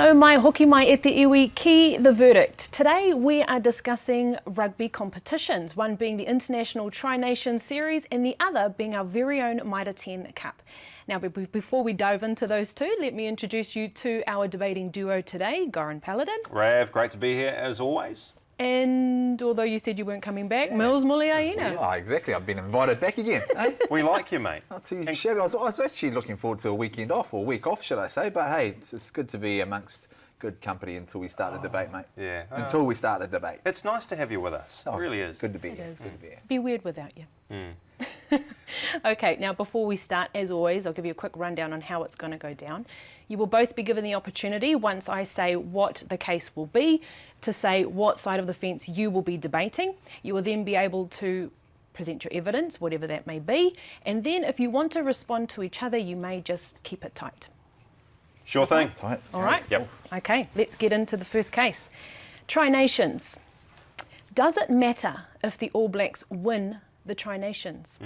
No mai hoki mai e te iwi ki the verdict. Today we are discussing rugby competitions, one being the International Tri-Nation Series and the other being our very own Mitre 10 Cup. Now before we dive into those two, let me introduce you to our debating duo today, Goran Paladin. Rav, great to be here as always. And although you said you weren't coming back, Mills Muliaina. Yeah, exactly. I've been invited back again. Eh? We like you, mate. Not too shabby. I was actually looking forward to a weekend off, or week off, should I say. But hey, it's good to be amongst good company until we start the debate, mate. Yeah. Until we start the debate. It's nice to have you with us. It really is. It's good to be here. It is. Good to be here. Be weird without you. Okay, now before we start, as always, I'll give you a quick rundown on how it's going to go down. You will both be given the opportunity, once I say what the case will be, to say what side of the fence you will be debating. You will then be able to present your evidence, whatever that may be, and then if you want to respond to each other, you may just keep it tight. Sure thing. Tight. All right? Yep. Okay, let's get into the first case. Tri-Nations. Does it matter if the All Blacks win the Tri-Nations?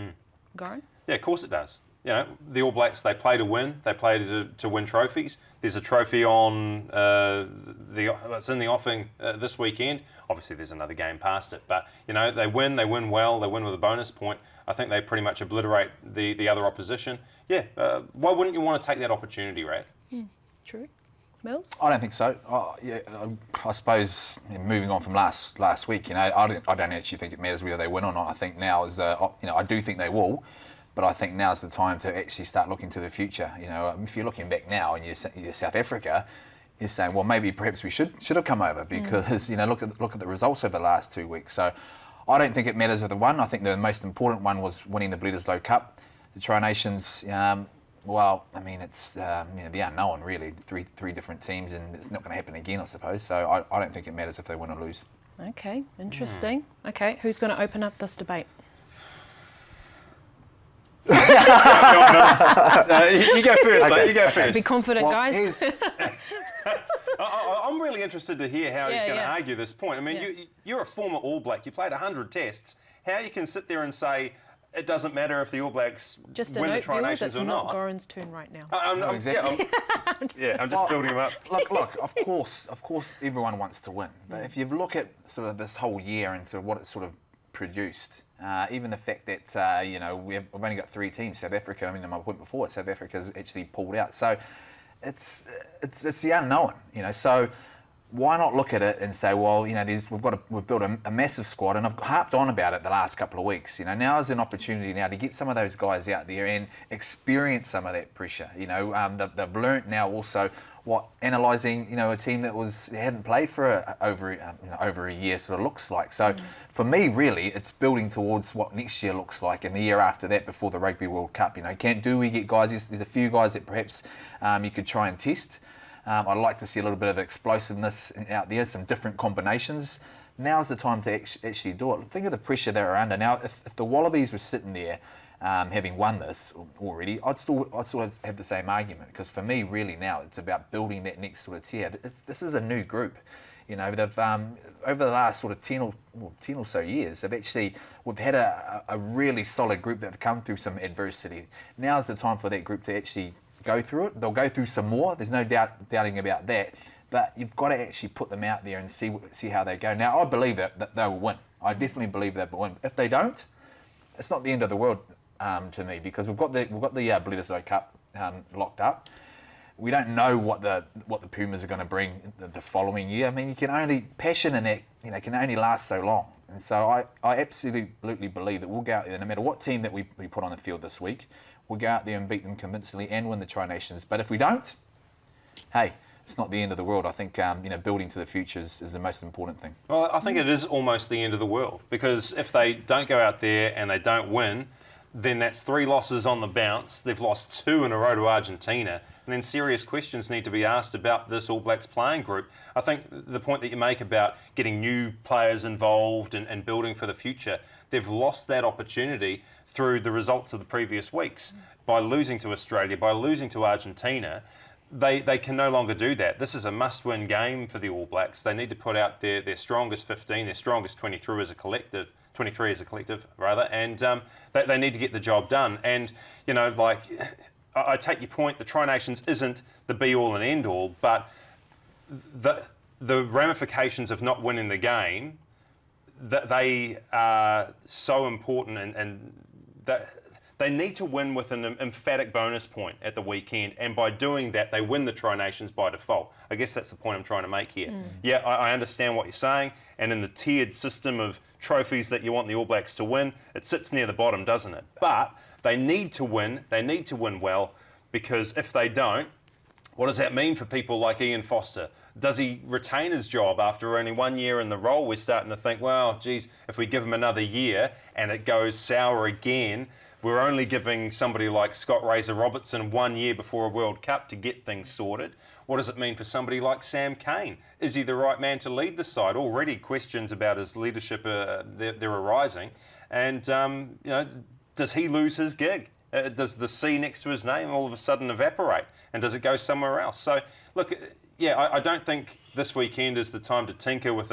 Goran? Yeah, of course it does. You know, the All Blacks, they play to win. They play to win trophies. There's a trophy on it's in the offing this weekend. Obviously, there's another game past it, but you know, they win well. They win with a bonus point. I think they pretty much obliterate the other opposition. Yeah, why wouldn't you want to take that opportunity, Rat? True. Mills? I don't think so. I suppose moving on from last week, you know, I don't actually think it matters whether they win or not. I think now is, I do think they will, but I think now's the time to actually start looking to the future. You know, if you're looking back now and you're South Africa, you're saying, well, maybe perhaps we should have come over because you know, look at the results over the last 2 weeks. So I don't think it matters if they won. I think the most important one was winning the Bledisloe Cup, the Tri-Nations. Well, I mean, it's the unknown, really. Three different teams, and it's not going to happen again, I suppose. So I don't think it matters if they win or lose. Okay, interesting. Okay, who's going to open up this debate? You go first, mate. You go first. Be confident, guys. I'm really interested to hear how he's going to argue this point. I mean, you're a former All Black. You played 100 tests. How you can sit there and say it doesn't matter if the All Blacks win the Tri-Nations or not. It's not Goran's turn right now. Exactly. I'm just building him up. Look. Of course, everyone wants to win. But if you look at sort of this whole year and sort of what it sort of produced, even the fact that you know we've only got 3 teams. South Africa. I mean, in my point before, South Africa's actually pulled out. So it's the unknown. You know, so. Why not look at it and say, well, you know, we've built a massive squad, and I've harped on about it the last couple of weeks. You know, now is an opportunity now to get some of those guys out there and experience some of that pressure. You know, they've learnt now also what analysing, you know, a team that hadn't played for over a year sort of looks like. So for me, really, it's building towards what next year looks like and the year after that before the Rugby World Cup. You know, do we get guys? There's a few guys that perhaps you could try and test. I'd like to see a little bit of explosiveness out there, some different combinations. Now's the time to actually do it. Think of the pressure they're under. Now, if the Wallabies were sitting there having won this already, I'd still have the same argument, because for me, really now, it's about building that next sort of tier. This is a new group. You know, they've over the last sort of 10 or so years, we've had a really solid group that have come through some adversity. Now's the time for that group to actually go through it. They'll go through some more. There's no doubting about that. But you've got to actually put them out there and see how they go. Now, I believe that they'll win. I definitely believe they'll win. If they don't, it's not the end of the world to me, because we've got the Bledisloe Cup locked up. We don't know what the Pumas are going to bring the following year. I mean, passion in that, you know, can only last so long. And so I absolutely believe that we'll go out there, no matter what team that we put on the field this week, we'll go out there and beat them convincingly and win the Tri-Nations. But if we don't, hey, it's not the end of the world. I think you know, building to the future is the most important thing. Well, I think it is almost the end of the world, because if they don't go out there and they don't win, then that's 3 losses on the bounce. They've lost 2 in a row to Argentina. And then serious questions need to be asked about this All Blacks playing group. I think the point that you make about getting new players involved and building for the future, they've lost that opportunity through the results of the previous weeks. By losing to Australia, by losing to Argentina, they can no longer do that. This is a must-win game for the All Blacks. They need to put out their strongest 15, their strongest 23 as a collective, and they need to get the job done. And, you know, like, I take your point, the Tri-Nations isn't the be-all and end-all, but the ramifications of not winning the game, that they are so important, and that they need to win with an emphatic bonus point at the weekend, and by doing that, they win the Tri-Nations by default. I guess that's the point I'm trying to make here. Yeah, I understand what you're saying, and in the tiered system of trophies that you want the All Blacks to win, it sits near the bottom, doesn't it? But they need to win. They need to win well, because if they don't, what does that mean for people like Ian Foster? Does he retain his job after only 1 year in the role? We're starting to think, well, geez, if we give him another year and it goes sour again, we're only giving somebody like Scott Razor-Robertson 1 year before a World Cup to get things sorted. What does it mean for somebody like Sam Cane? Is he the right man to lead the side? Already questions about his leadership, they're arising. And, does he lose his gig? Does the C next to his name all of a sudden evaporate? And does it go somewhere else? So, look, yeah, I don't think this weekend is the time to tinker with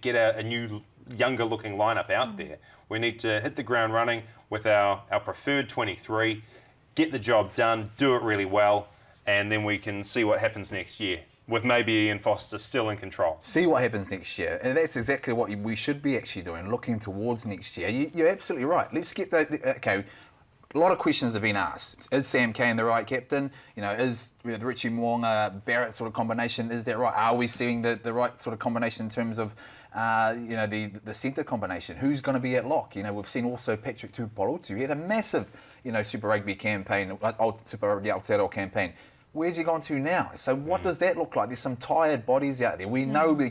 get a new, younger-looking lineup out there. We need to hit the ground running with our preferred 23, get the job done, do it really well, and then we can see what happens next year, with maybe Ian Foster still in control. See what happens next year. And that's exactly what we should be actually doing, looking towards next year. You're absolutely right. Let's get okay. A lot of questions have been asked. Is Sam Cane the right captain? Is the Richie Mo'unga Barrett sort of combination, is that right? Are we seeing the right sort of combination in terms of the centre combination? Who's going to be at lock? We've seen also Patrick Tupolotu. He had a massive Super Rugby campaign, Super Rugby Aotearoa campaign. Where's he gone to now? So what does that look like? There's some tired bodies out there. We know he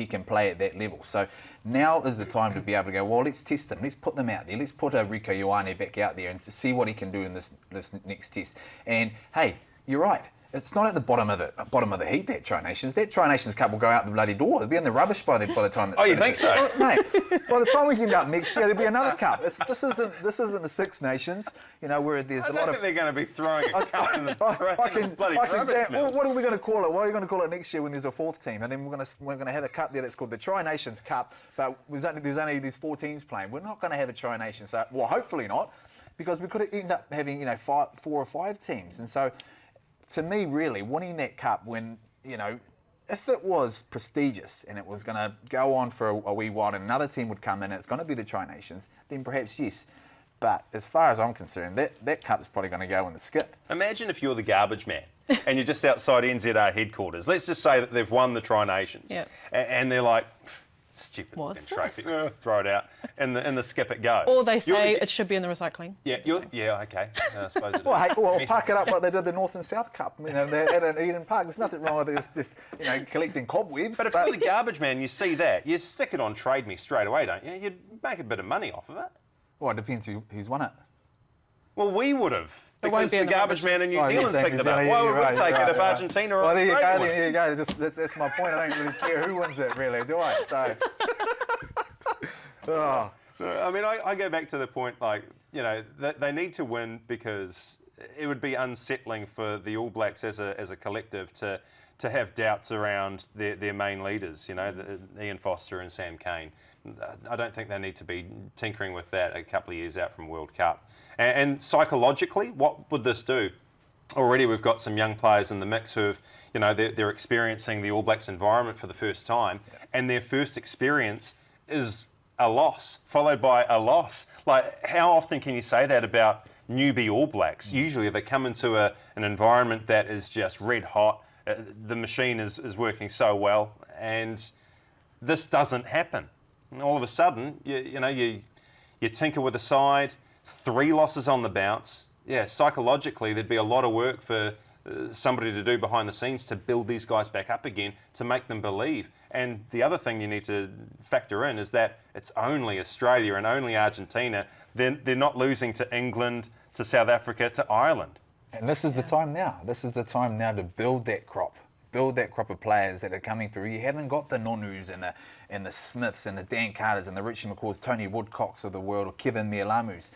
can play at that level. So now is the time to be able to go, well, let's test them. Let's put them out there. Let's put Rico Ioane back out there and see what he can do in this next test. And, hey, you're right. It's not at the bottom of the heat, that Tri-Nations. That Tri-Nations Cup will go out the bloody door. It'll be in the rubbish by the time it Oh, you finishes. think so? Well, mate, by the time we get up next year, there'll be another cup. This isn't the Six Nations, where there's I a don't lot think of... they're going to be throwing a cup in the bloody rubbish mills. What are we going to call it? What are we going to call it next year when there's a fourth team? And then we're going to have a cup there that's called the Tri-Nations Cup, but there's only these 4 teams playing. We're not going to have a Tri-Nations, well, hopefully not, because we could end up having 4 or 5 teams. And so, to me, really, winning that cup when, if it was prestigious and it was going to go on for a wee while and another team would come in and it's going to be the Tri-Nations, then perhaps yes. But as far as I'm concerned, that cup's probably going to go in the skip. Imagine if you're the garbage man and you're just outside NZR headquarters. Let's just say that they've won the Tri-Nations. Yep. And they're like, stupid What's trophy. this? Throw it out. In the skip it goes. Or they say it should be in the recycling. Yeah, okay. I suppose it is. Well, park it up like they did the North and South Cup. They had an Eden Park. There's nothing wrong with this collecting cobwebs. But if you're the garbage man, you see that, you stick it on Trade Me straight away, don't you? You'd make a bit of money off of it. Well, it depends who's won it. Well, we would have. It won't Because be the in the garbage man in New Zealand's exactly. picked it up. Why would we take it if Argentina or Well, there you Australia go. won? There you go. That's my point. I don't really care who wins it, really, do I? So. Oh. I mean, I go back to the point, they need to win because it would be unsettling for the All Blacks as a collective to have doubts around their main leaders, Ian Foster and Sam Cane. I don't think they need to be tinkering with that a couple of years out from World Cup. And psychologically, what would this do? Already we've got some young players in the mix who've, they're experiencing the All Blacks environment for the first time, and their first experience is a loss, followed by a loss. Like, how often can you say that about newbie All Blacks? Usually they come into an environment that is just red hot. The machine is working so well, and this doesn't happen. And all of a sudden, you tinker with a side, 3 losses on the bounce. Yeah, psychologically, there'd be a lot of work for somebody to do behind the scenes to build these guys back up again, to make them believe. And the other thing you need to factor in is that it's only Australia and only Argentina. They're not losing to England, to South Africa, to Ireland. And this is the time now. This is the time now to build that crop. Build that crop of players that are coming through. You haven't got the Nonus and the Smiths and the Dan Carters and the Richie McCaws, Tony Woodcocks of the world, or Kevin Mialamus.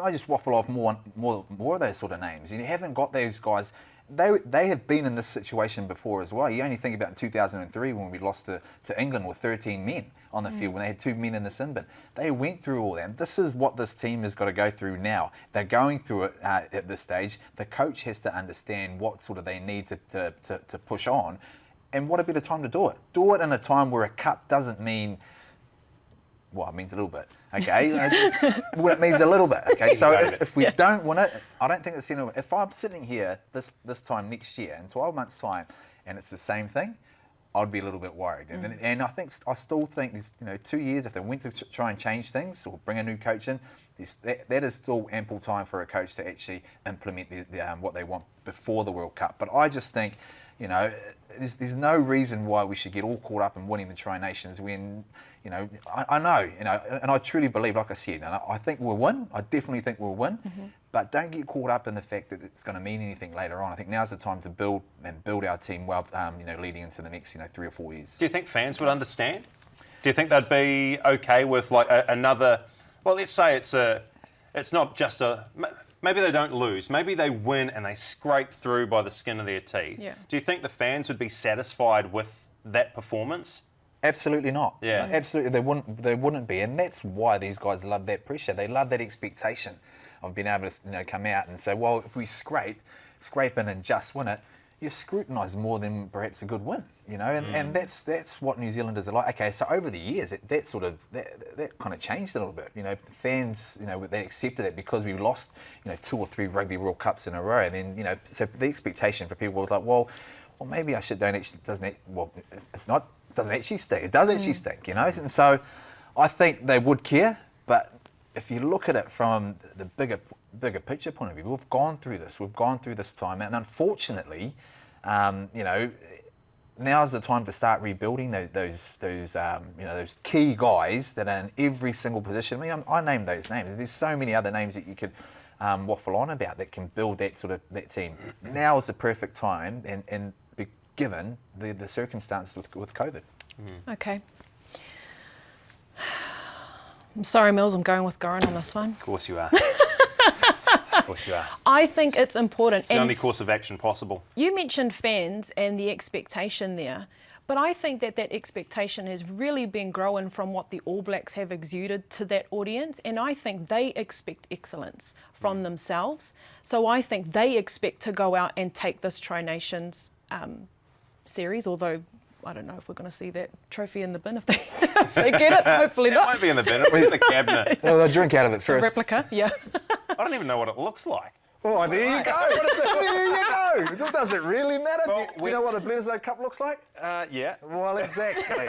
I just waffle off more of those sort of names. And you haven't got those guys. They have been in this situation before as well. You only think about in 2003 when we lost to England with 13 men on the field, when they had 2 men in the sin bin. They went through all that. This is what this team has got to go through now. They're going through it at this stage. The coach has to understand what sort of they need to push on. And what a better time to do it. Do it in a time where a cup doesn't mean, well, it means a little bit, okay? Well, it means a little bit, okay? So if we don't win it, I don't think it's any. If I'm sitting here this time next year, in 12 months' time, and it's the same thing, I'd be a little bit worried. And I still think there's 2 years, if they went to try and change things or bring a new coach in, that is still ample time for a coach to actually implement what they want before the World Cup. But I just think, there's no reason why we should get all caught up in winning the Tri Nations when, I know, and I truly believe, like I said, and I think we'll win. I definitely think we'll win. But don't get caught up in the fact that it's going to mean anything later on. I think now's the time to build our team well, leading into the next 3 or 4 years. Do you think fans would understand? Do you think they'd be okay with like another? Well, let's say it's not just a. Maybe they don't lose. Maybe they win and they scrape through by the skin of their teeth. Yeah. Do you think the fans would be satisfied with that performance? Absolutely not. Yeah. Absolutely, they wouldn't be, and that's why these guys love that pressure. They love that expectation of being able to come out and say, well, if we scrape in and just win it, you're scrutinised more than perhaps a good win, and that's what New Zealanders are like. Okay, so over the years, that kind of changed a little bit. The fans, they accepted it because we lost, 2 or 3 Rugby World Cups in a row, and then, so the expectation for people was like, well, maybe I should doesn't actually stink. It does actually stink, and so I think they would care, but if you look at it from the bigger picture point of view, we've gone through this time, and unfortunately, now's the time to start rebuilding those key guys that are in every single position. I mean, I named those names. There's so many other names that you could waffle on about that can build that team. Now is the perfect time, and be given the circumstances with COVID. Okay. I'm sorry, Mills, I'm going with Goran on this one. Of course you are. Of course you are. I think it's important. It's the only course of action possible. You mentioned fans and the expectation there, but I think that expectation has really been growing from what the All Blacks have exuded to that audience, and I think they expect excellence from themselves. So I think they expect to go out and take this Tri Nations series, although I don't know if we're going to see that trophy in the bin if they get it. Hopefully not. It won't be in the bin. It'll be in the cabinet. Well, they'll drink out of it first. A replica, yeah. I don't even know what it looks like. Oh, there you go. What is it? There you go. Does it really matter? Well, do you know what the Bledisloe Cup looks like? Yeah. Well, exactly.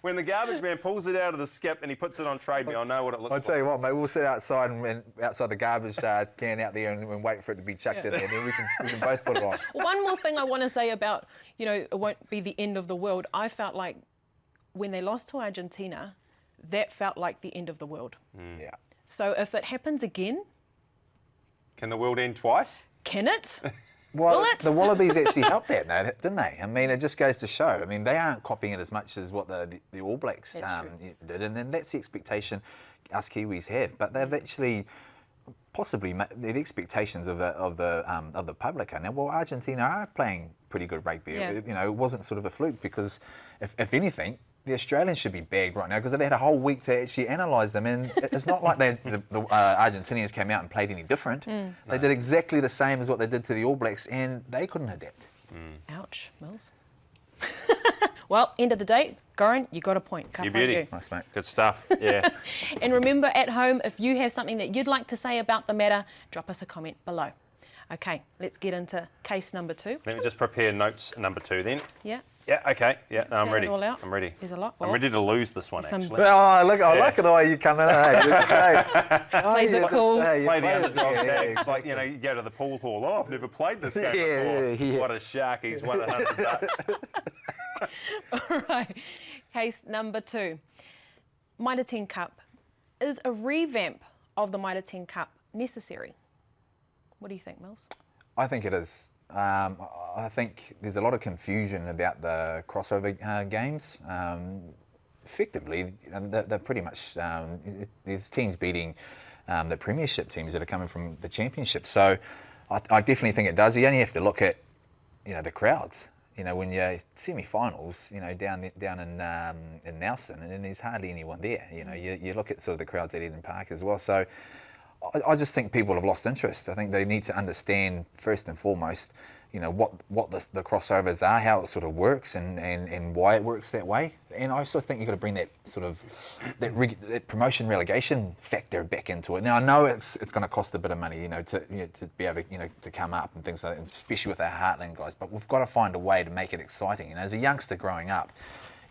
When the garbage man pulls it out of the skip and he puts it on trade me, I'll know what it looks like. I'll tell you what, mate, we'll sit outside and outside the garbage can out there and wait for it to be chucked in there, and then we can both put it on. One more thing I want to say about, it won't be the end of the world. I felt like when they lost to Argentina, that felt like the end of the world. Yeah. So if it happens again... Can the world end twice? Can it? Well, the Wallabies actually helped that, didn't they? I mean, it just goes to show. I mean, they aren't copying it as much as what the All Blacks did, and then that's the expectation us Kiwis have. But they've actually possibly the expectations of the public are now. Well, Argentina are playing pretty good rugby. Yeah. It wasn't sort of a fluke because, if anything, the Australians should be bagged right now because they've had a whole week to actually analyse them, and it's not like the Argentinians came out and played any different. They did exactly the same as what they did to the All Blacks, and they couldn't adapt. Ouch, Mills. Well, end of the day, Goran, you got a point. You beauty. Nice, mate. Good stuff. Yeah. And remember, at home, if you have something that you'd like to say about the matter, drop us a comment below. Okay, let's get into case number 2. Let me just prepare notes number 2 then. Yeah. Yeah, okay. Yeah, no, I'm Get ready. it all out? I'm ready. There's a lot. I'm ready to lose this one, Some- actually. Oh, look! I like the way you come in. Plays it cool. Play the underdog tag. It's like, you go to the pool hall. Oh, I've never played this game before. Yeah. What a shark. He's won $100. All right. Case number 2. Mitre 10 Cup. Is a revamp of the Mitre 10 Cup necessary? What do you think, Mills? I think it is. I think there's a lot of confusion about the crossover games. Effectively, they're pretty much there's teams beating the premiership teams that are coming from the championship. So I definitely think it does. You only have to look at the crowds. When you're semi-finals, down in Nelson, and there's hardly anyone there. You look at sort of the crowds at Eden Park as well. So I just think people have lost interest. I think they need to understand, first and foremost, what the crossovers are, how it sort of works, and why it works that way. And I also think you've got to bring that sort of that promotion relegation factor back into it. Now I know it's going to cost a bit of money, to be able to to come up and things like that, especially with our Heartland guys. But we've got to find a way to make it exciting. And as a youngster growing up,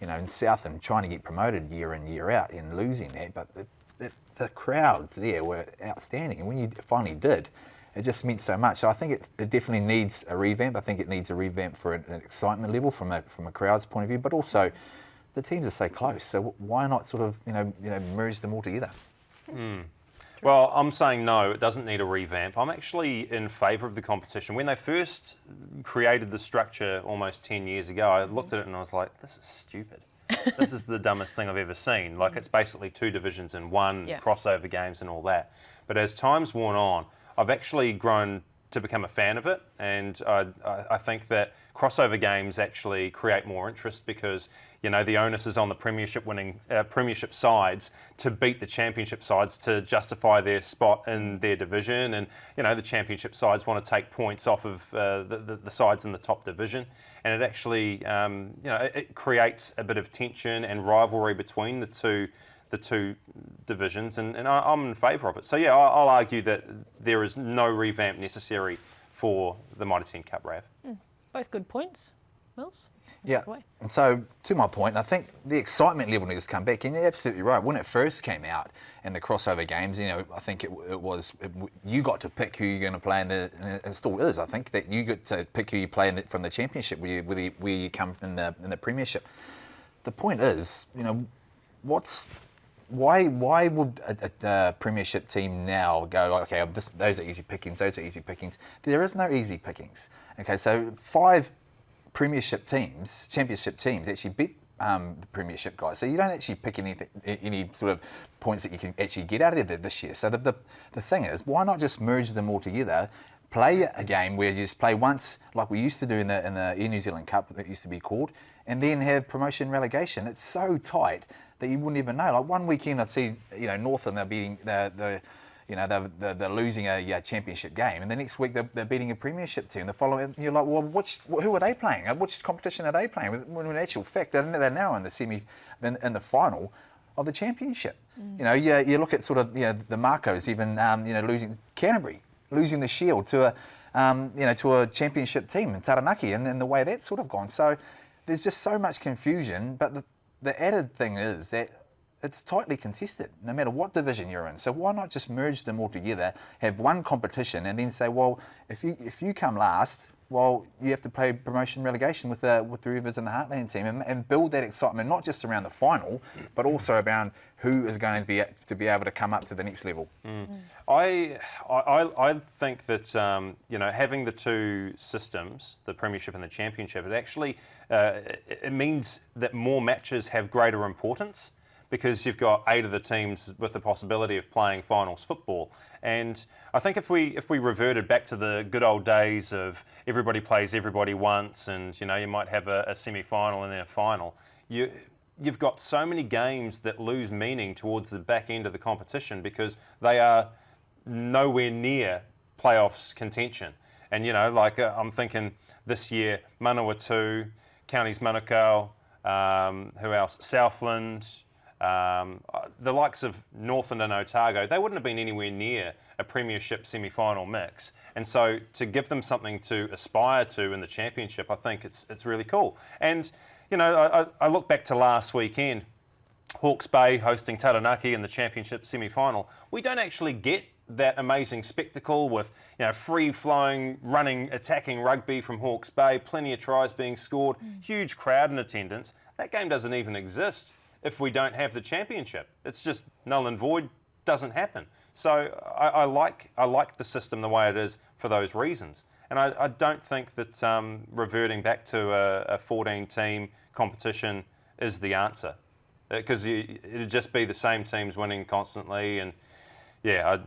in Southland, trying to get promoted year in year out and losing that, but the crowds there were outstanding. And when you finally did, it just meant so much. So I think it definitely needs a revamp. I think it needs a revamp for an excitement level from a crowd's point of view, but also the teams are so close. So why not sort of merge them all together? Well, I'm saying no, it doesn't need a revamp. I'm actually in favour of the competition. When they first created the structure almost 10 years ago, I looked at it and I was like, this is stupid. This is the dumbest thing I've ever seen. Like, it's basically 2 divisions in one, crossover games and all that. But as time's worn on, I've actually grown to become a fan of it, and I think that crossover games actually create more interest because the onus is on the premiership sides to beat the championship sides to justify their spot in their division, and the championship sides want to take points off of the sides in the top division, and it actually it creates a bit of tension and rivalry between the two divisions, and I'm in favour of it. So I'll argue that there is no revamp necessary for the Mitre 10 Cup, Rav. Both good points, Mills. Yeah, and so to my point, I think the excitement level needs to come back, and you're absolutely right. When it first came out in the crossover games, I think you got to pick who you're going to play and it still is. I think that you get to pick who you play from the championship where you come in the premiership. The point is, why would a premiership team now go, okay, those are easy pickings, those are easy pickings? There is no easy pickings. Okay, so 5 premiership teams, championship teams, actually beat the premiership guys. So you don't actually pick any sort of points that you can actually get out of there this year. So the thing is, why not just merge them all together? Play a game where you just play once, like we used to do in the Air New Zealand Cup, that used to be called, and then have promotion relegation. It's so tight that you wouldn't even know. Like one weekend, I'd see Northern, they're beating they're losing a championship game, and the next week they're beating a premiership team. The following, you're like, well, who are they playing? Which competition are they playing? When in actual fact, they're now in the final of the championship. You look at sort of the Marcos even losing Canterbury, losing the Shield to a championship team in Taranaki, and then the way that's sort of gone. So there's just so much confusion, but the added thing is that it's tightly contested, no matter what division you're in. So why not just merge them all together, have one competition, and then say, well, if you come last, well, you have to play promotion relegation with the Rivers and the Heartland team, and build that excitement not just around the final, but also around who is going to be able to come up to the next level. I think that having the 2 systems, the Premiership and the Championship, it actually it means that more matches have greater importance, because you've got 8 of the teams with the possibility of playing finals football. And I think if we reverted back to the good old days of everybody plays everybody once, and you might have a semi-final and then a final, you've got so many games that lose meaning towards the back end of the competition because they are nowhere near playoffs contention. And I'm thinking this year, Manawatu, Counties Manukau, who else? Southland. The likes of Northland and Otago, they wouldn't have been anywhere near a premiership semi-final mix, and so to give them something to aspire to in the championship, I think it's really cool. And I look back to last weekend, Hawke's Bay hosting Taranaki in the championship semi-final. We don't actually get that amazing spectacle with free-flowing, running, attacking rugby from Hawke's Bay, plenty of tries being scored, huge crowd in attendance. That game doesn't even exist if we don't have the championship. It's just null and void, doesn't happen. So I like the system the way it is for those reasons. And I don't think that reverting back to a 14-team competition is the answer, because it'd just be the same teams winning constantly. And I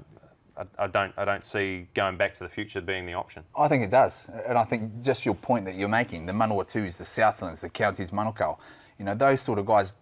don't see going back to the future being the option. I think it does, and I think just your point that you're making, the Manawatu's, the Southlands, the Counties Manukau, those sort of guys,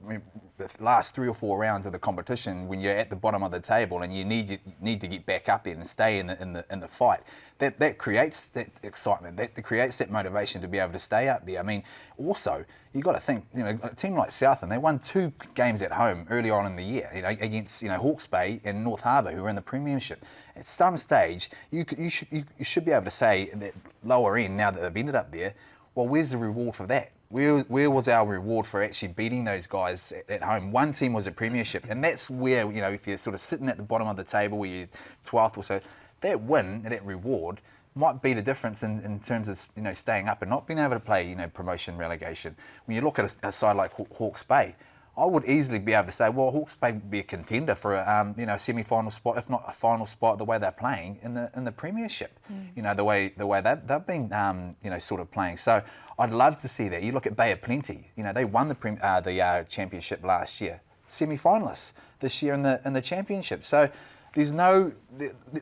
the last 3 or 4 rounds of the competition, when you're at the bottom of the table and you need to get back up there and stay in the fight, that creates that excitement, that creates that motivation to be able to stay up there. I mean, also you got to think, you know, a team like Southern, they won 2 games at home early on in the year, you know, against, you know, Hawke's Bay and North Harbour, who are in the Premiership. At some stage, you should be able to say that lower end, now that they've ended up there, well, where's the reward for that? Where was our reward for actually beating those guys at home? One team was a premiership, and that's where, you know, if you're sort of sitting at the bottom of the table, where you're 12th or so, that win, that reward, might be the difference in terms of, you know, staying up and not being able to play, you know, promotion, relegation. When you look at a side like Hawke's Bay, I would easily be able to say, well, Hawke's Bay would be a contender for a you know, semi-final spot, if not a final spot, the way they're playing in the Premiership. You know, the way they've been you know, sort of playing. So I'd love to see that. You look at Bay of Plenty. You know, they won the championship last year, semi-finalists this year in the championship. So there's no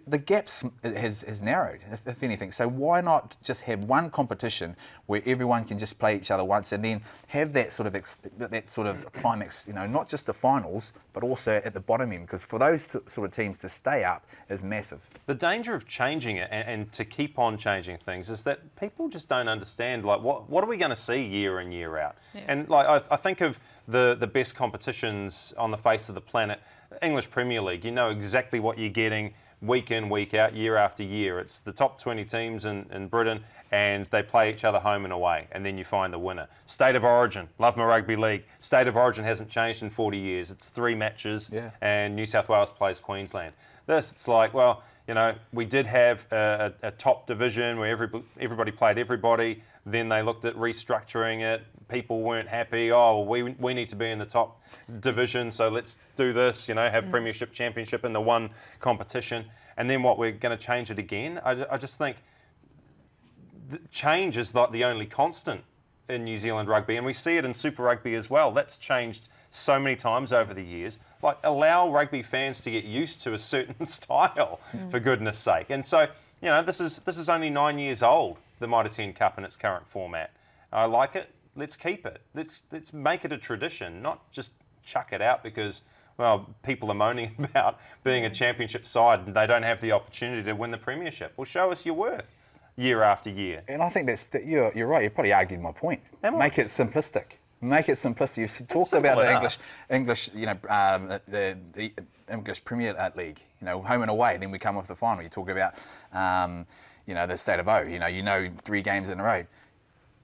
the gaps has narrowed, if anything. So why not just have one competition where everyone can just play each other once, and then have that sort of climax, you know, not just the finals, but also at the bottom end, because for those sort of teams to stay up is massive. The danger of changing it and to keep on changing things is that people just don't understand, like, what are we going to see year in, year out? Yeah. And like I think of the best competitions on the face of the planet. English Premier League, you know exactly what you're getting week in, week out, year after year. It's the top 20 teams in Britain, and they play each other home and away, and then you find the winner. State of Origin, love my rugby league. State of Origin hasn't changed in 40 years. It's 3 matches, and New South Wales plays Queensland. This, it's like, well, you know, we did have a top division where everybody played everybody. Then they looked at restructuring it. People weren't happy. Oh, well, we need to be in the top division, so let's do this, you know, have Premiership, Championship in the one competition. And then what, we're going to change it again? I just think change is like the only constant in New Zealand rugby, and we see it in Super Rugby as well. That's changed so many times over the years. Like, allow rugby fans to get used to a certain style, for goodness sake. And so, you know, this is only 9 years old, the Mitre 10 Cup in its current format. I like it. Let's keep it. Let's make it a tradition, not just chuck it out because, well, people are moaning about being a championship side and they don't have the opportunity to win the premiership. Well, show us your worth year after year. And I think you're right. You probably argued my point. Make it simplistic. Make it simplistic. You talk about the English, you know, the English Premier League, you know, home and away. Then we come off the final. You talk about, you know, the State of O. You know, 3 games in a row.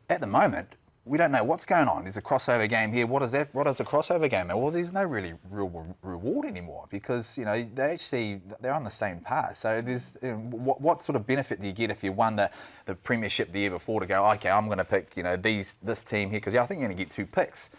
At the moment, we don't know what's going on. There's a crossover game here. What is that? What is a crossover game? Well, there's no really real reward anymore because, you know, they're on the same path. So there's what sort of benefit do you get if you won the premiership the year before to go, okay, I'm going to pick, you know, this team here, because I think you're going to get 2 picks.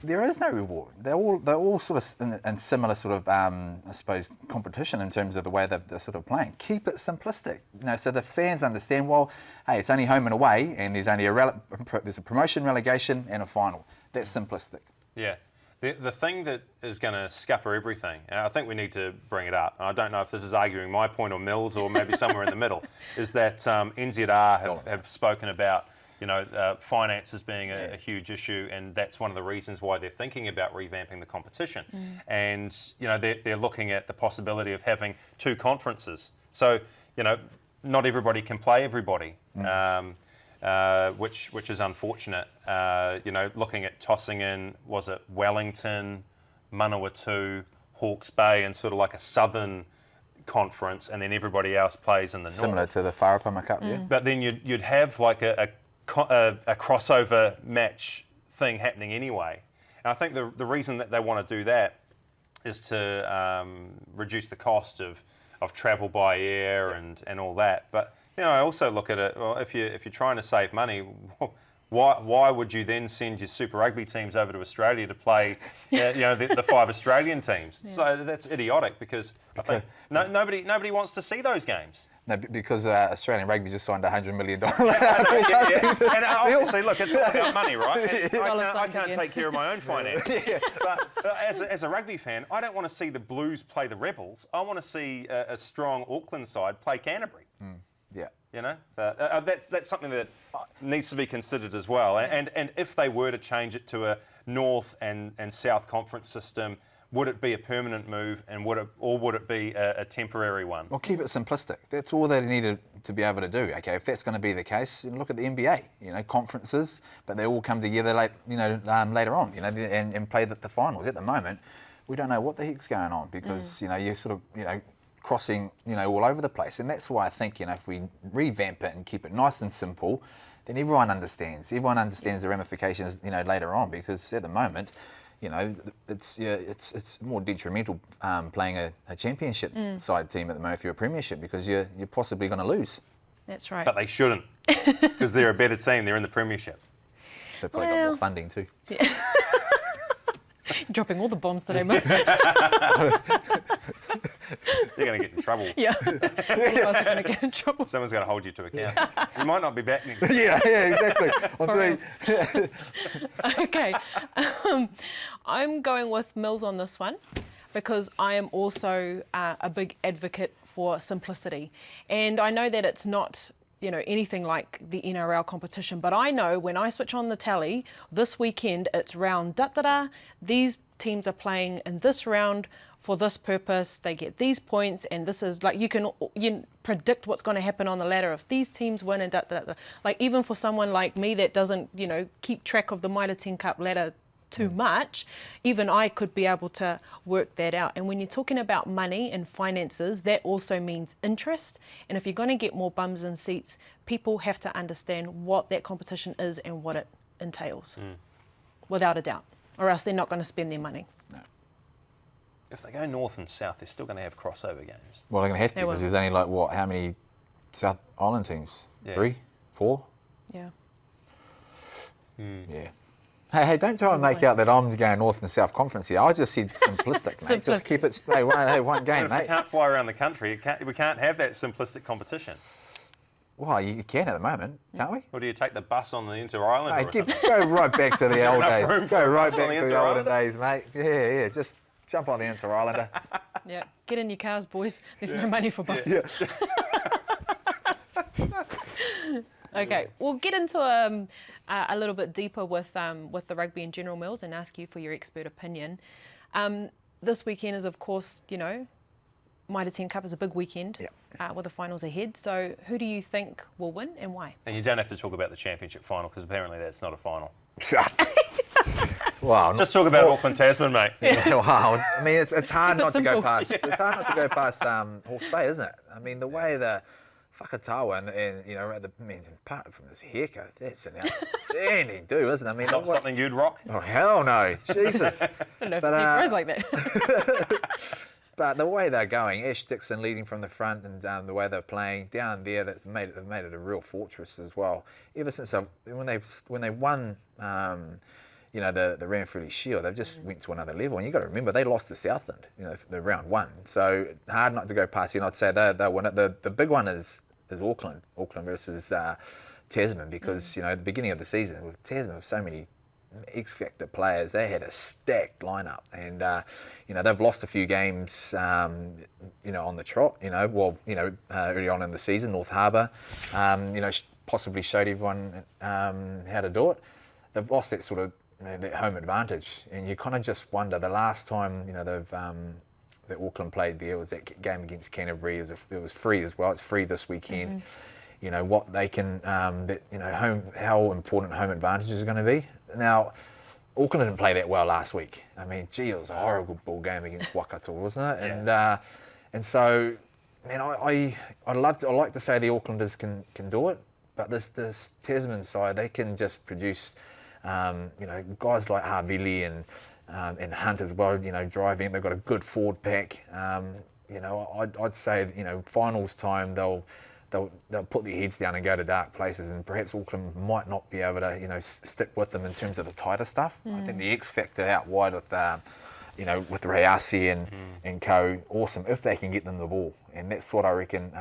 There is no reward. They're all sort of in similar sort of I suppose competition in terms of the way they're sort of playing. Keep it simplistic, you know, so the fans understand. Well, hey, it's only home and away, and there's only there's a promotion, relegation, and a final. That's simplistic. Yeah. The thing that is going to scupper everything, and I think we need to bring it up, and I don't know if this is arguing my point or Mills or maybe somewhere in the middle, is that NZR have spoken about, you know, finances being a huge issue, and that's one of the reasons why they're thinking about revamping the competition. And, you know, they're looking at the possibility of having 2 conferences. So, you know, not everybody can play everybody, which is unfortunate. You know, looking at tossing in, was it Wellington, Manawatu, Hawke's Bay, and sort of like a southern conference, and then everybody else plays in the north. Similar to the Wharapama Cup, yeah. But then you'd have like a crossover match thing happening anyway. And I think the reason that they want to do that is to reduce the cost of travel by air and all that. But, you know, I also look at it, well, if you're trying to save money, why would you then send your Super Rugby teams over to Australia to play, you know, the 5 Australian teams? Yeah. So that's idiotic because I think nobody wants to see those games. No, because Australian Rugby just signed $100 million. And obviously, look, it's all about money, right? I can't take care of my own finances. But as a rugby fan, I don't want to see the Blues play the Rebels. I want to see a strong Auckland side play Canterbury. Yeah. You know, that's something that needs to be considered as well. And if they were to change it to a North and South Conference system, would it be a permanent move, and would it be a temporary one? Well, keep it simplistic. That's all they needed to be able to do. Okay, if that's going to be the case, look at the NBA. You know, conferences, but they all come together later on. You know, and play the finals. At the moment, we don't know what the heck's going on because you're sort of crossing all over the place, and that's why I think if we revamp it and keep it nice and simple, then everyone understands. Everyone understands the ramifications later on, because at the moment, it's more detrimental playing a championship side team at the moment if you're a premiership, because you're possibly going to lose. That's right. But they shouldn't, because they're a better team. They're in the premiership. They've probably got more funding too. Yeah. Dropping all the bombs today, mate. You're going to get in trouble. Yeah. All of us are going to get in trouble. Someone's going to hold you to account. You might not be back next week. yeah, exactly. Okay. I'm going with Mills on this one, because I am also a big advocate for simplicity. And I know that it's not anything like the NRL competition, but I know when I switch on the tally this weekend, it's round da-da-da. These teams are playing in this round for this purpose. They get these points, and this is like, you predict what's going to happen on the ladder if these teams win and da-da-da. Like, even for someone like me that doesn't, keep track of the Mitre 10 Cup ladder too much, even I could be able to work that out. And when you're talking about money and finances, that also means interest. And if you're going to get more bums in seats, people have to understand what that competition is and what it entails, without a doubt, or else they're not going to spend their money. No. If they go North and South, they're still going to have crossover games. Well, they're going to have to, because there's only how many South Island teams? Yeah. 3, 4? Yeah. Yeah. Hey, don't try and make out that I'm going North and South Conference here. I just said simplistic, mate. Just keep it, one game, If mate. we can't fly around the country, we can't have that simplistic competition. Well, you can at the moment, can't we? Or do you take the bus on the Inter-Island Hey, or something? go right back to the old enough days. room for Go a right bus on back the to the olden Inter-Islander? days, mate. Yeah, just jump on the Inter-Islander. Yeah. Get in your cars, boys. There's no money for buses. Yeah. Okay, we'll get into a little bit deeper with the rugby in general, Mills, and ask you for your expert opinion. This weekend is, of course, Mitre 10 Cup is a big weekend with the finals ahead. So who do you think will win and why? And you don't have to talk about the championship final, because apparently that's not a final. Wow. Just talk about Auckland Tasman, mate. Yeah, wow. I mean, it's hard Keep it not to go simple. past. It's hard not to go past Hawke's Bay, isn't it? I mean, the way the whakatawa apart from his haircut, that's an outstanding do, isn't it? I mean, Not something you'd rock. Oh hell no, Jesus! I don't know if it's grows like that. But the way they're going, Ash Dixon leading from the front, and the way they're playing down there, they've made it a real fortress as well. Ever since when they won, the Ranfurly Shield, they've just went to another level. And you've got to remember, they lost to Southland, the round 1. So hard not to go past. I'd say they'll win it. The big one is Auckland versus Tasman, because at the beginning of the season with Tasman with so many X-factor players, they had a stacked lineup, and they've lost a few games on the trot, early on in the season. North Harbour possibly showed everyone how to do it. They've lost that sort of that home advantage, and you kind of just wonder, the last time that Auckland played there was that game against Canterbury. It was free as well. It's free this weekend. What they can how important home advantage is going to be. Now, Auckland didn't play that well last week. I mean, gee, it was a horrible ball game against Waikato, wasn't it? Yeah. And so, man, I'd like to say the Aucklanders can do it, but this Tasman side, they can just produce, guys like Havili and Hunt as well. Driving. They've got a good forward pack. I'd say finals time they'll put their heads down and go to dark places, and perhaps Auckland might not be able to stick with them in terms of the tighter stuff. I think the X factor out wide with with Rayasi and co, awesome if they can get them the ball, and that's what I reckon.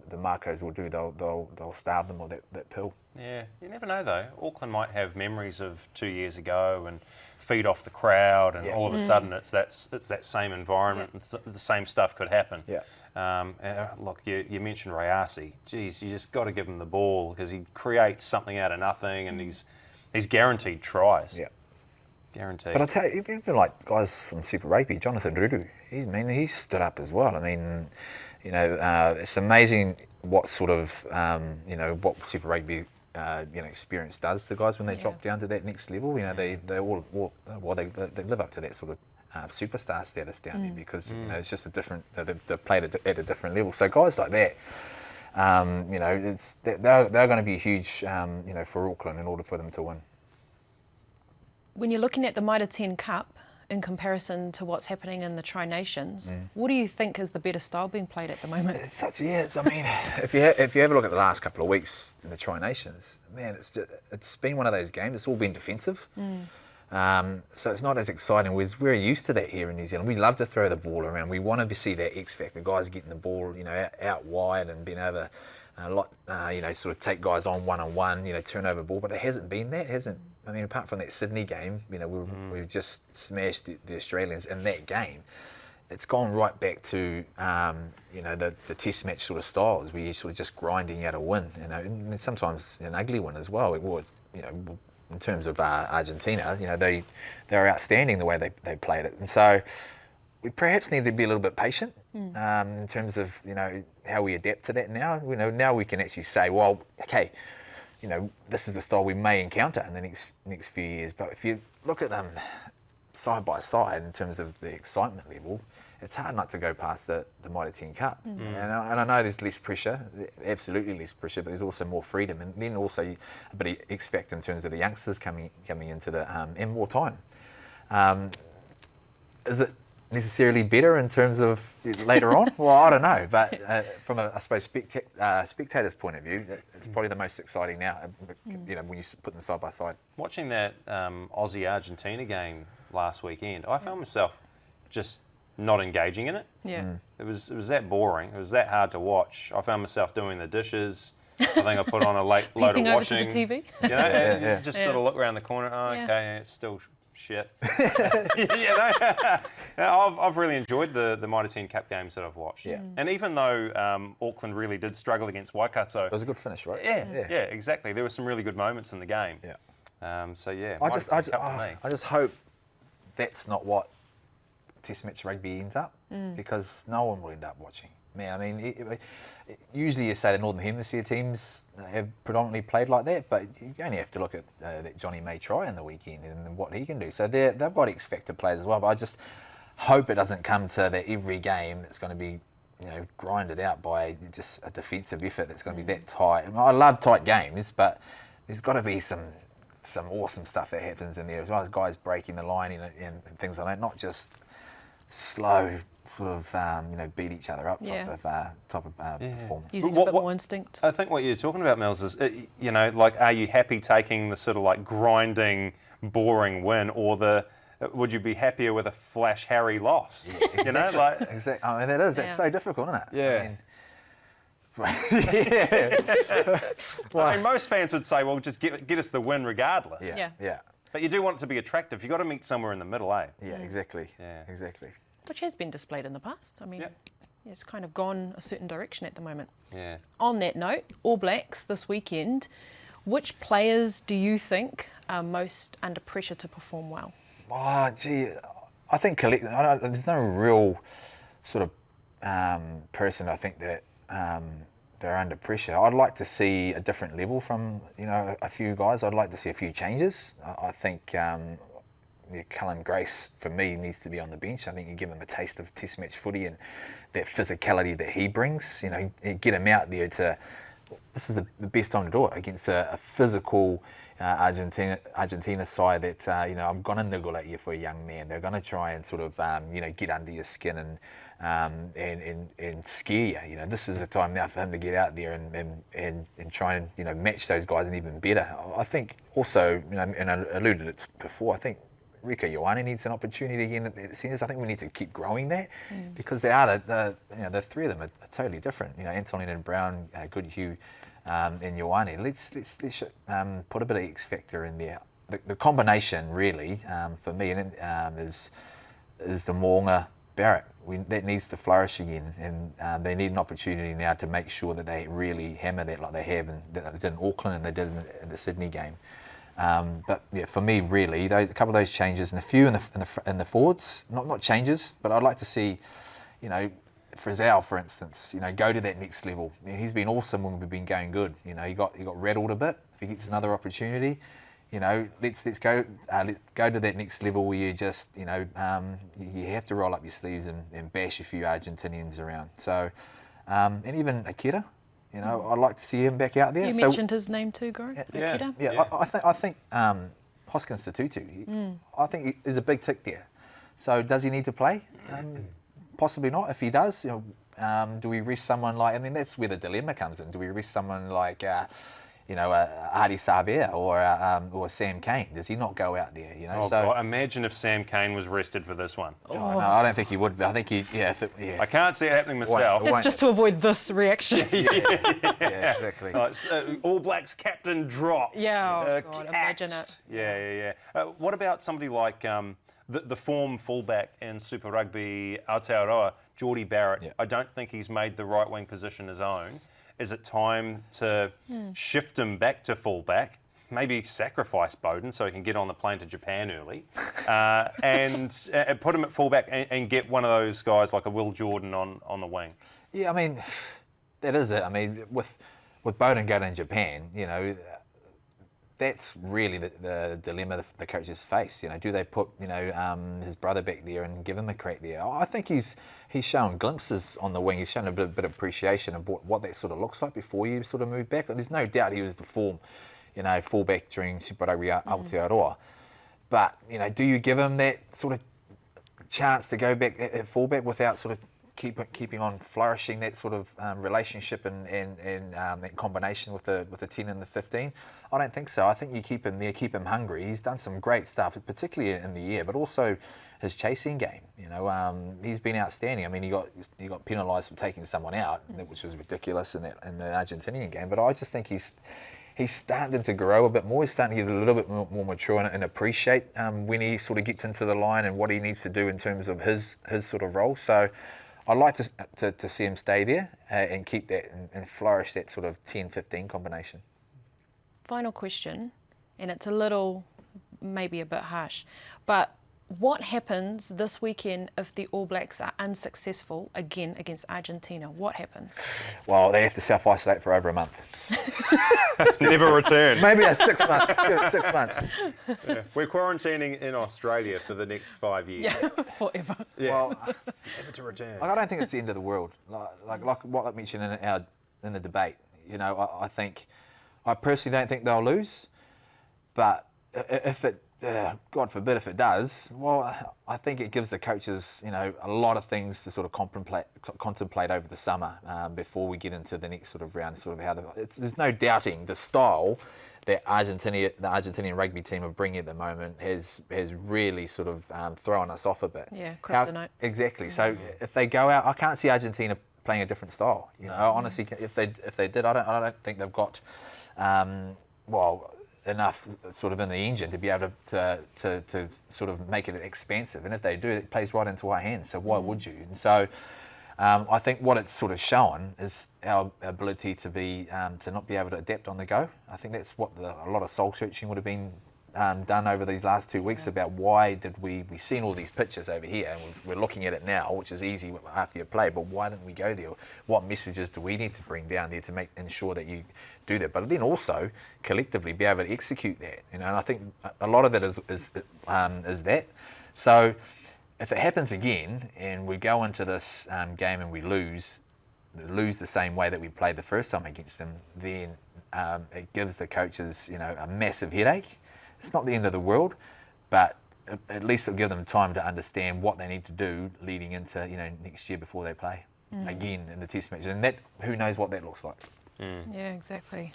The Marcos will do. They'll starve them with that pill. Yeah, you never know though. Auckland might have memories of 2 years ago and feed off the crowd, and all of a sudden it's that same environment. The same stuff could happen. Yeah. Look, you mentioned Rayasi. Geez, you just got to give him the ball because he creates something out of nothing, and he's guaranteed tries. Yeah. Guaranteed. But I tell you, even like guys from Super Rugby, Jonathan Ruru, he stood up as well. I mean, it's amazing what sort of, what Super Rugby, experience does to guys when they drop down to that next level. They live up to that sort of superstar status down there because it's just a different. They're played at a different level. So guys like that, they're going to be huge, for Auckland in order for them to win. When you're looking at the Mitre 10 Cup in comparison to what's happening in the Tri-Nations, what do you think is the better style being played at the moment? I mean, if you have a look at the last couple of weeks in the Tri-Nations, man, it's been one of those games. It's all been defensive. So it's not as exciting. We're used to that here in New Zealand. We love to throw the ball around. We want to see that X factor, guys getting the ball, out wide and being able to, sort of take guys on one-on-one, turn over ball. But it hasn't been that. I mean, apart from that Sydney game, we just smashed the Australians in that game. It's gone right back to, the test match sort of styles where you're sort of just grinding out a win, and sometimes an ugly win as well. In terms of Argentina, they're outstanding the way they played it. And so we perhaps need to be a little bit patient in terms of, how we adapt to that now. Now we can actually say, well, okay, this is the style we may encounter in the next few years. But if you look at them side by side in terms of the excitement level, it's hard not to go past the Mitre 10 Cup. And I know there's less pressure, absolutely less pressure, but there's also more freedom, and then also a bit of X factor in terms of the youngsters coming into the and more time. Is it necessarily better in terms of later on? Well, I don't know, but from I suppose spectator's point of view, it's probably the most exciting now. When you put them side by side. Watching that Aussie-Argentina game last weekend, I found myself just not engaging in it. Yeah. It was that boring. It was that hard to watch. I found myself doing the dishes. I think I put on a late load of washing. Over to the TV. And just sort of look around the corner. Oh, okay, it's still shit. I've really enjoyed the Mitre 10 Cup games that I've watched. Yeah. And even though Auckland really did struggle against Waikato. It was a good finish, right? Yeah, exactly. There were some really good moments in the game. Yeah. I I just hope that's not what Test match rugby ends up, because no one will end up watching. Man, I mean, usually you say the Northern Hemisphere teams have predominantly played like that, but you only have to look at that Johnny May try in the weekend and what he can do. So they've got X factor players as well, but I just hope it doesn't come to that every game it's going to be grinded out by just a defensive effort that's going to be that tight. I love tight games, but there's got to be some awesome stuff that happens in there as well. Guys breaking the line and things like that, not just slow sort of beat each other up type of performance. Using a bit more instinct. I think what you're talking about, Mills, is are you happy taking the sort of like grinding, boring win, or would you be happier with a flash Harry loss? Yeah, exactly. I mean, that's so difficult, isn't it? Yeah. I mean, most fans would say, well, just get us the win regardless. Yeah. But you do want it to be attractive. You've got to meet somewhere in the middle, eh? Yeah, exactly. Yeah. Exactly. Which has been displayed in the past. I mean, it's kind of gone a certain direction at the moment. Yeah. On that note, All Blacks this weekend, which players do you think are most under pressure to perform well? Oh, gee, I think there's no real sort of person I think that they're under pressure. I'd like to see a different level from a few guys. I'd like to see a few changes. I think Cullen Grace, for me, needs to be on the bench. I think you give him a taste of Test match footy and that physicality that he brings. Get him out there this is the best time to do it against a physical Argentina side that I'm going to niggle at you for a young man. They're going to try and sort of get under your skin and scare you. This is the time now for him to get out there and try and match those guys and even better. I think also and I alluded to it before. I think Rieko Ioane needs an opportunity again at the centres. I think we need to keep growing that because they are the three of them are totally different. Antonine and Brown, Goodhue, and Ioane. Let's put a bit of X factor in there. The combination really for me is the Moonga Barrett, that needs to flourish again, and they need an opportunity now to make sure that they really hammer that like they have, and that they did in Auckland and they did in the Sydney game. But yeah, for me, really, a couple of those changes and a few in the forwards, not changes, but I'd like to see, you know, Frizzell, for instance, you know, go to that next level. I mean, he's been awesome when we've been going good. You know, he got rattled a bit. If he gets another opportunity, you know, let's go to that next level where you just, you know, you have to roll up your sleeves and bash a few Argentinians around. So, and even Akira, you know, I'd like to see him back out there. You mentioned his name too, Goran. Yeah. I think Hoskins Tututu, I think he is a big tick there. So does he need to play? Possibly not. If he does, you know, do we rest someone like? I mean, that's where the dilemma comes in. Do we rest someone like, you know, Adi Savea or Sam Cane? Does he not go out there? You know. God, imagine if Sam Cane was rested for this one. Oh. No, I don't think he would. I think he, I can't see it happening myself. It's just to avoid this reaction. yeah, exactly. All Blacks captain dropped. Yeah, God, imagine it. Yeah. What about somebody like the form fullback in Super Rugby Aotearoa, Geordie Barrett? Yeah. I don't think he's made the right wing position his own. Is it time to shift him back to fullback? Maybe sacrifice Bowden so he can get on the plane to Japan early, and put him at fullback and get one of those guys like a Will Jordan on the wing? Yeah, I mean, that is it. I mean, with Bowden going in Japan, you know, that's really the dilemma the coaches face. You know, do they put, you know, his brother back there and give him a crack there? I think he's shown glimpses on the wing. He's shown a bit of appreciation of what that sort of looks like before you sort of move back. And there's no doubt he was the form, you know, fullback during Super Rugby Aotearoa. But, you know, do you give him that sort of chance to go back at fullback without sort of keeping on flourishing that sort of relationship and that combination with the 10 and the 15? I don't think so. I think you keep him there, keep him hungry. He's done some great stuff, particularly in the air, but also his chasing game. You know, he's been outstanding. I mean, he got penalised for taking someone out, which was ridiculous in the Argentinian game. But I just think he's starting to grow a bit more. He's starting to get a little bit more mature and appreciate when he sort of gets into the line and what he needs to do in terms of his sort of role. So I'd like to see him stay there and keep that and flourish that sort of 10-15 combination. Final question, and it's a little, maybe a bit harsh, but what happens this weekend if the All Blacks are unsuccessful again against Argentina? What happens? Well, they have to self-isolate for over a month. Never return. Maybe 6 months. 6 months. Yeah. We're quarantining in Australia for the next 5 years. Yeah, forever. Yeah. Well, never to return. I don't think it's the end of the world. Like what I mentioned in the debate. You know, I personally don't think they'll lose, but if it, God forbid, if it does, well, I think it gives the coaches, you know, a lot of things to sort of contemplate over the summer before we get into the next sort of round. Sort of how there's no doubting the style that the Argentinian rugby team are bringing at the moment has really sort of thrown us off a bit. Yeah, kryptonite. Exactly. So if they go out, I can't see Argentina playing a different style. You know, honestly, if they did, I don't think they've got enough sort of in the engine to be able to sort of make it expansive. And if they do, it plays right into our hands. So why would you? And so I think what it's sort of shown is our ability to be to not be able to adapt on the go. I think that's what a lot of soul searching would have been done over these last 2 weeks about why did we've seen all these pictures over here and we're looking at it now, which is easy after you play, but why didn't we go there? What messages do we need to bring down there to ensure that you do that, but then also collectively be able to execute that, you know? And I think a lot of that is that. So if it happens again and we go into this game and we lose the same way that we played the first time against them, then it gives the coaches, you know, a massive headache. It's not the end of the world, but at least it'll give them time to understand what they need to do leading into, you know, next year before they play again in the test match. And that, who knows what that looks like. Yeah, exactly.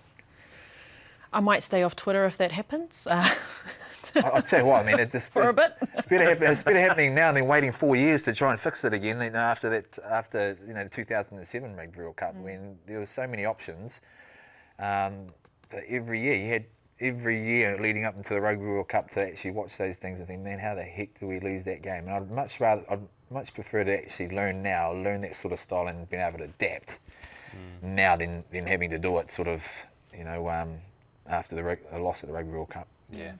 I might stay off Twitter if that happens. I'll tell you what, I mean, For a bit. It's better happening now than waiting 4 years to try and fix it again. You know, after you know, the 2007 Rugby World Cup, when there were so many options, that every year every year leading up into the Rugby World Cup to actually watch those things and think, man, how the heck do we lose that game? And I'd much prefer to actually learn that sort of style and being able to adapt now than having to do it sort of, after the loss at the Rugby World Cup. Yeah.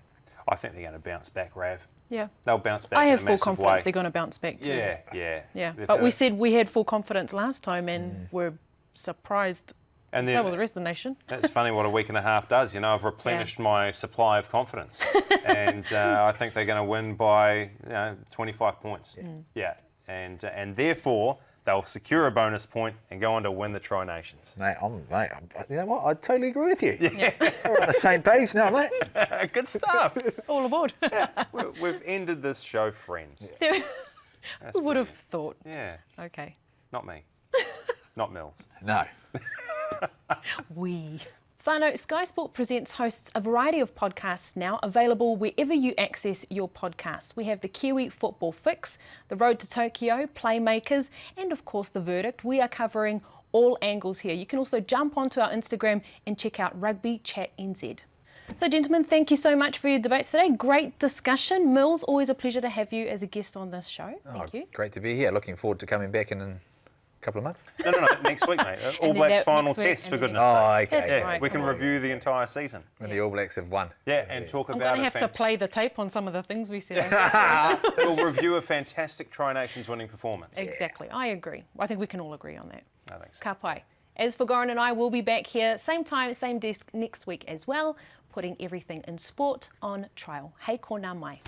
I think they're going to bounce back, Rav. Yeah. They'll bounce back. I have in a full massive confidence way. they're going to bounce back too. Yeah. But we said we had full confidence last time and we're surprised. And then, so was the rest of the nation. That's funny what a week and a half does. I've replenished my supply of confidence, and I think they're going to win by 25 points. Yeah, and therefore they'll secure a bonus point and go on to win the Tri-Nations. Mate, you know what? I totally agree with you. Yeah. We're on the same page now, mate. Good stuff. All aboard. We've ended this show, friends. We would have thought. Yeah. Okay. Not me. Not Mills. No. Whānau, Sky Sport Presents hosts a variety of podcasts now available wherever you access your podcasts. We have the Kiwi Football Fix, the Road to Tokyo, Playmakers, and of course The Verdict. We are covering all angles here. You can also jump onto our Instagram and check out Rugby Chat NZ. So gentlemen, thank you so much for your debates today. Great discussion. Mills, always a pleasure to have you as a guest on this show. Thank you. Great to be here. Looking forward to coming back in a couple of months. No, next week, mate. All Blacks final test, for goodness sake. Oh, okay. That's Yeah, right. we can review the entire season. When the All Blacks have won. Yeah, and talk I'm about going to have to play the tape on some of the things we said. We'll review a fantastic Tri-Nations winning performance. Exactly. I agree. I think we can all agree on that. I think so. Ka pai. As for Goran and I, we'll be back here, same time, same desk next week as well, putting everything in sport on trial. Hei ko ngā mai.